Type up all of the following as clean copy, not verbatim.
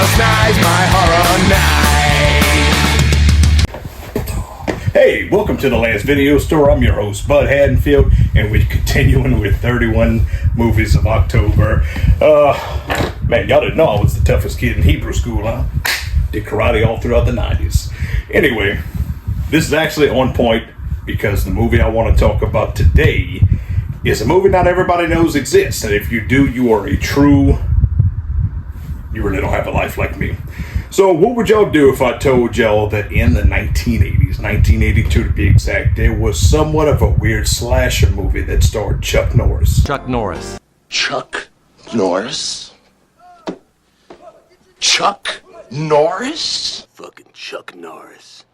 Last night's my horror night. Hey, welcome to the Last Video Store. I'm your host, Bud Haddonfield, and we're continuing with 31 movies of October. Man, y'all didn't know I was the toughest kid in Hebrew school, huh? Did karate all throughout the 90s. Anyway, this is actually on point because the movie I want to talk about today is a movie not everybody knows exists. And if you do, you are you really don't have a life like me. So what would y'all do if I told y'all that in the 1980s, 1982 to be exact, there was somewhat of a weird slasher movie that starred Chuck Norris? Chuck Norris. Chuck Norris? Chuck Norris? Fucking Chuck Norris.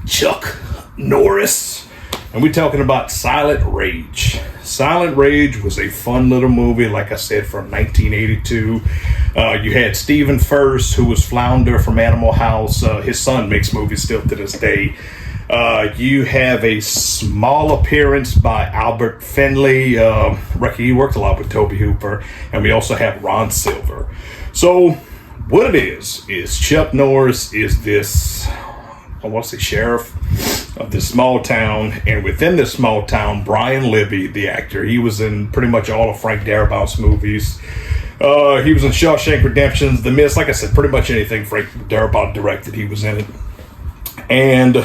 Chuck Norris. And we're talking about Silent Rage. Silent Rage was a fun little movie, like I said, from 1982. You had Stephen Furst, who was Flounder from Animal House. His son makes movies still to this day. You have a small appearance by Albert Finley. He worked a lot with Tobe Hooper. And we also have Ron Silver. So what it is Chuck Norris is this, I want to say, sheriff of this small town, and within this small town, Brian Libby, the actor, he was in pretty much all of Frank Darabont's movies. He was in Shawshank Redemption, The Mist, like I said, pretty much anything Frank Darabont directed, he was in it. And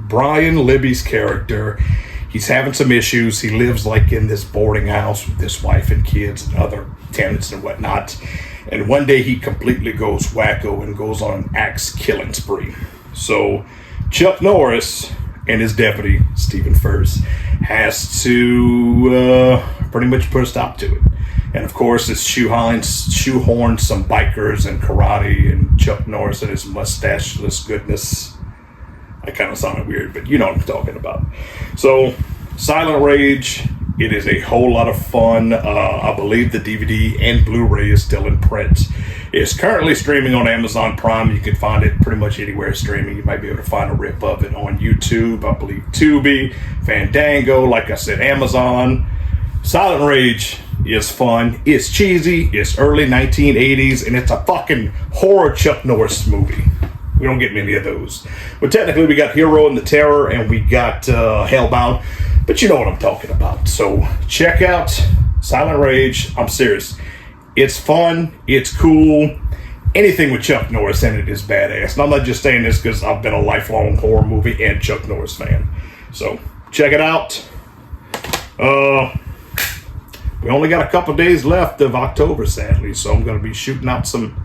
Brian Libby's character, he's having some issues. He lives like in this boarding house with his wife and kids and other tenants and whatnot. And one day he completely goes wacko and goes on an axe killing spree. So Chuck Norris and his deputy, Stephen Furst, has to pretty much put a stop to it. And of course, it's shoehorns some bikers and karate and Chuck Norris and his mustacheless goodness. I kind of sounded weird, but you know what I'm talking about. So, Silent Rage, it is a whole lot of fun. I believe the DVD and Blu-ray is still in print. It's currently streaming on Amazon Prime. You can find it pretty much anywhere streaming. You might be able to find a rip of it on YouTube, I believe Tubi, Fandango, like I said, Amazon. Silent Rage is fun. It's cheesy. It's early 1980s, and it's a fucking horror Chuck Norris movie. We don't get many of those. But technically, we got Hero and the Terror, and we got Hellbound. But you know what I'm talking about. So check out Silent Rage. I'm serious. It's fun. It's cool. Anything with Chuck Norris in it is badass. And I'm not just saying this because I've been a lifelong horror movie and Chuck Norris fan. So check it out. We only got a couple days left of October, sadly. So I'm going to be shooting out some...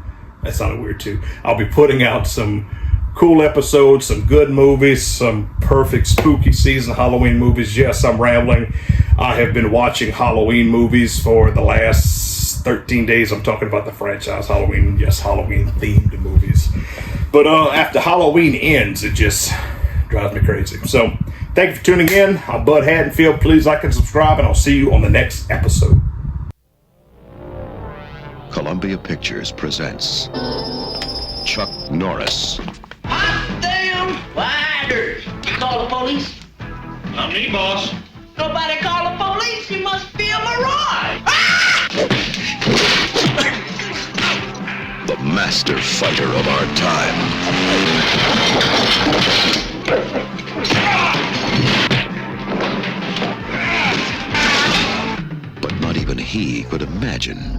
That sounded weird too. I'll be putting out some cool episodes, some good movies, some perfect spooky season Halloween movies. Yes, I'm rambling. I have been watching Halloween movies for the last 13 days. I'm talking about the franchise Halloween. Yes, Halloween themed movies. But after Halloween ends, it just drives me crazy. So thank you for tuning in. I'm Bud Haddonfield. Please like and subscribe, and I'll see you on the next episode. Columbia Pictures presents Chuck Norris. Hot damn fighters! You call the police? Not me, boss. Nobody call the police. You must be a mirage. The master fighter of our time. But not even he could imagine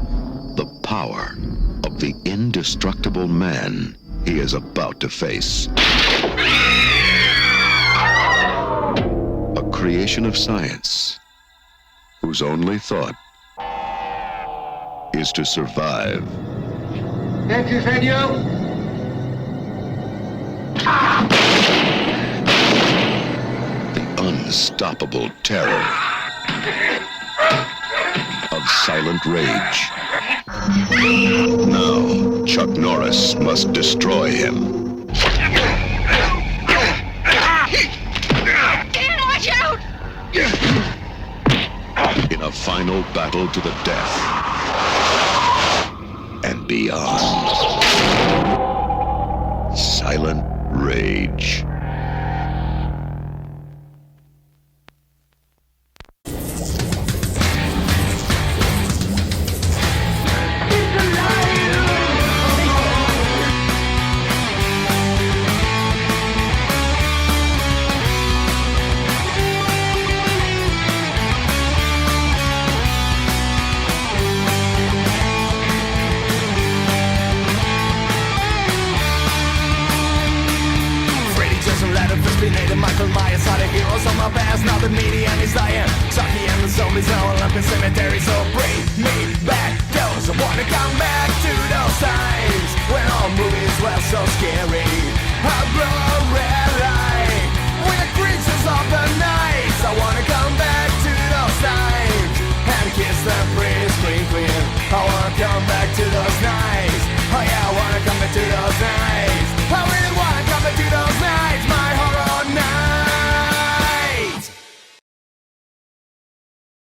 the power of the indestructible man he is about to face. A creation of science whose only thought is to survive. Thank you, senor. The unstoppable terror of Silent Rage. Now, Chuck Norris must destroy him. Dan, watch out! In a final battle to the death and beyond. Silent Rage. by the heroes of my past. Now the median is dying. Chucky and the zombies now Olympic cemetery. So bring me